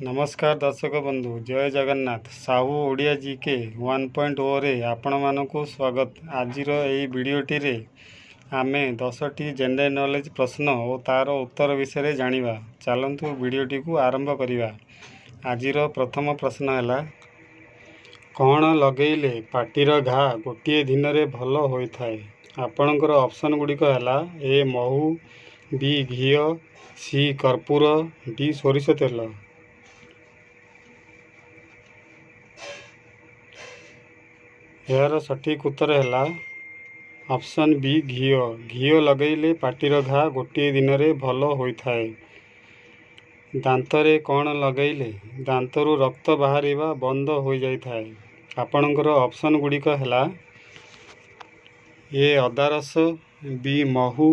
नमस्कार दर्शक बंधु जय जगन्नाथ साहू ओडिया जीके 1.0 रे आपण मानकु स्वागत। आजिर एई भिडियोटी रे आमे 10टी जनरल नॉलेज प्रश्न और तार उत्तर विषय जानिबा। चलंतु भिडियोटी को आरंभ करिबा। आजिर प्रथम प्रश्न हैला कौन लगेइले पाटीर घा गोटे दिन रे भल होइथाय। आपणकर ऑप्शन गुड़िक हैला ए महू, बी घी, सी कर्पूर, डी सोरिष तेल। यार सठिक उत्तर है ऑप्शन बी घी। घी लगेइले पाटीर घा गोटे दिन रे भल होइथाय। दांतरे कौन लगेइले दांतरु रक्त बाहरिबा बंद हो जाइथाय। आपणकर ऑप्शन गुड़िक हैला ए अदा रस, बी महू,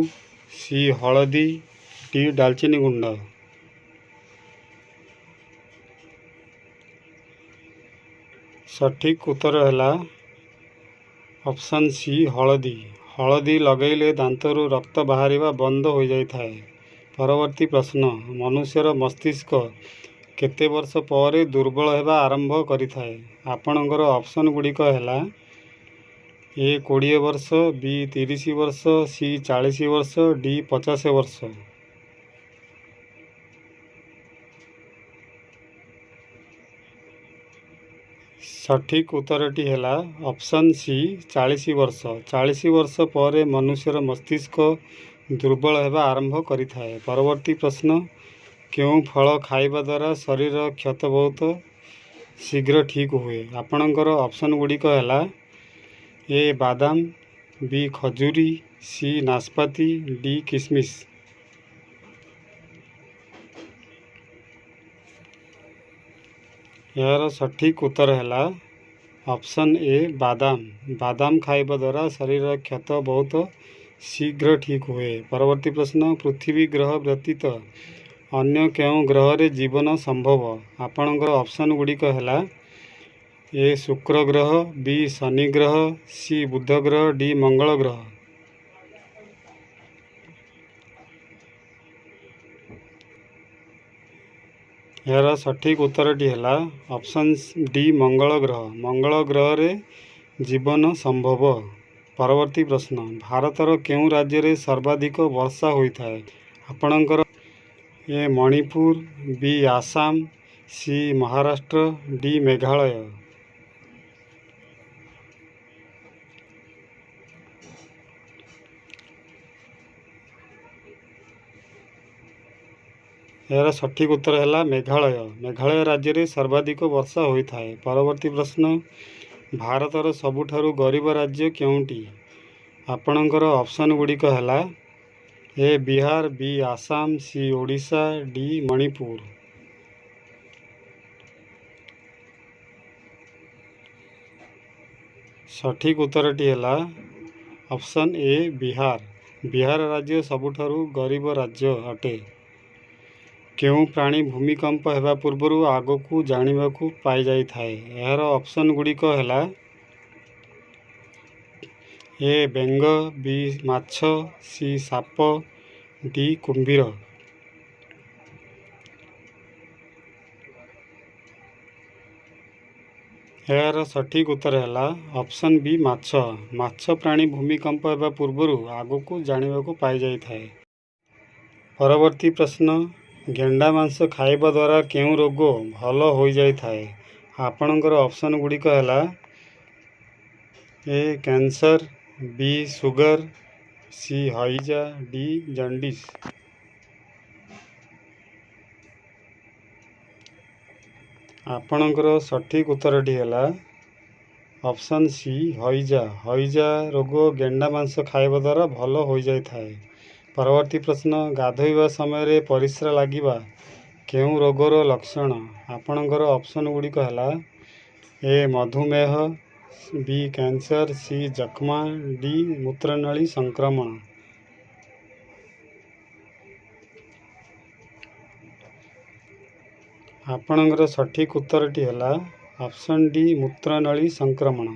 सी हलदी, डी दालचीनी गुंड। सठिक उत्तर है ऑप्शन सी हलदी। हलदी लगेइले दांतरु रक्त बाहरिबा बंद हो जाइथाय। परवर्ती प्रश्न मनुष्यर मस्तिष्क केते वर्ष पर दुर्बल हेबा आरंभ करिथाय। आपणकर ऑप्शन गुड़िक हैला ए 20 वर्ष, बी 30 वर्ष, सी 40 वर्ष, डी 50 वर्ष। सठिक उत्तरटी है ऑप्शन सी 40 वर्ष। 40 वर्ष पर मनुष्यर मस्तिष्क दुर्बल हेबा आरंभ करिथाय। परवर्ती प्रश्न क्यों फल खाइबा द्वारा शरीर क्षत बहुत शीघ्र ठीक हुए। आपणकर ऑप्शन गुड़िक हैला ए बादाम, बी खजूरी, सी नाशपाती, डी किशमिश। यार सठिक उत्तर है ऑप्शन ए बादाम। बादाम खाइबा द्वारा शरीर क्षत बहुत शीघ्र ठीक हुए। परवर्ती प्रश्न पृथ्वी ग्रह व्यतीत अन्य केउं ग्रह रे जीवन संभव। आपणकर ऑप्शन गुड़िक हैला ए शुक्र ग्रह, बी शनि ग्रह, सी बुध ग्रह, डी मंगल ग्रह। यार सठिक उत्तरटी है ऑप्शन डी मंगल ग्रह। मंगल ग्रह रे जीवन संभव। परवर्ती प्रश्न भारतर केउं राज्य रे सर्वाधिक वर्षा होइथाय। आपणकर ए मणिपुर, बी आसाम, सी महाराष्ट्र, डी मेघालय। यार सठिक उत्तर है मेघालय। मेघालय राज्य रे सर्वाधिक वर्षा होइथाय। परवर्ती प्रश्न भारतर सबुठारु गरीब राज्य केउंटी। आपणकर ऑप्शन गुड़िक हैला ए बिहार, बी आसाम, सी ओडिशा, डी मणिपुर। सठिक उत्तरटी है ऑप्शन ए बिहार। बिहार राज्य सबुठारु गरीब राज्य अटे। केउं प्राणी भूमिकंप हेबा पूर्वरु आगकू जानिबाकू पाई जाई थाए। यार ऑप्शन गुड़िक हैला ए बेंग, बी माछ, सी साप, डी कुंभीर। यार सठिक उत्तर है ऑप्शन बी माछ। माछ प्राणी भूमिकंप हेबा पूर्वरु आगकू जानिबाकू पाई जाई थाए। परवर्ती प्रश्न गेंडा मांस खाइबा द्वारा केउं रोग भल हो जाई थाए। आपणकर ऑप्शन गुड़िक हैला ए कैंसर, बी सुगर, सी हईजा, डी जंडिस। आपणकर सठिक उत्तरटी है ऑप्शन सी हईजा। हईजा रोग गेंडा मांस खाइबा द्वारा भल हो जाई थाए। परवर्ती प्रश्न गाधोइबा समय रे परिस्रा लागिबा केउं रोगर लक्षण। आपणकर ऑप्शन गुड़िक हैला ए मधुमेह, बी कैंसर, सी जक्मा, डी मूत्रनाली संक्रमण। आपणकर सठिक उत्तरटी है ऑप्शन डी मूत्रनाली संक्रमण।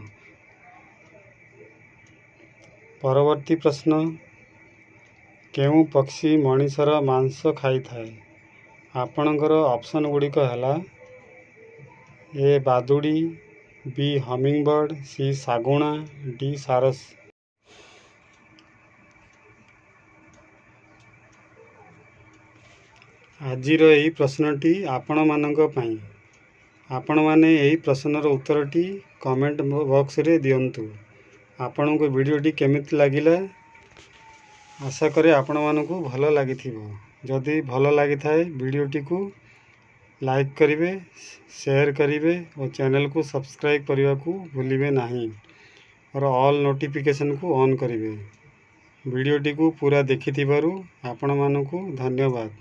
परवर्ती प्रश्न केउं पक्षी मଣିଷର मांस खाई थाए। ଆପଣଙ୍କର ଅପସନ୍ ଗୁଡ଼ିକ ହେଲା ଏ ବାଦୁଡ଼ି, ବି ହମିଙ୍ଗବର୍ଡ଼, ସି ଶାଗୁଣା, ଡି ସାରସ। ଆଜିର ଏହି ପ୍ରଶ୍ନଟି ଆପଣମାନଙ୍କ ପାଇଁ। ଆପଣମାନେ ଏହି ପ୍ରଶ୍ନର ଉତ୍ତରଟି କମେଣ୍ଟ ବକ୍ସରେ ଦିଅନ୍ତୁ। ଆପଣଙ୍କୁ ଭିଡ଼ିଓଟି କେମିତି ଲାଗିଲା? ଆଶା କରେ ଆପଣମାନଙ୍କୁ ଭଲ ଲାଗିଥିବ। ଯଦି ଭଲ ଲାଗିଥାଏ ଭିଡ଼ିଓଟିକୁ ଲାଇକ୍ କରିବେ, ସେୟାର କରିବେ ଓ ଚ୍ୟାନେଲକୁ ସବସ୍କ୍ରାଇବ୍ କରିବାକୁ ଭୁଲିବେ ନାହିଁ। ଅଲ୍ ନୋଟିଫିକେସନକୁ ଅନ୍ କରିବେ। ଭିଡ଼ିଓଟିକୁ ପୁରା ଦେଖିଥିବାରୁ ଆପଣମାନଙ୍କୁ ଧନ୍ୟବାଦ।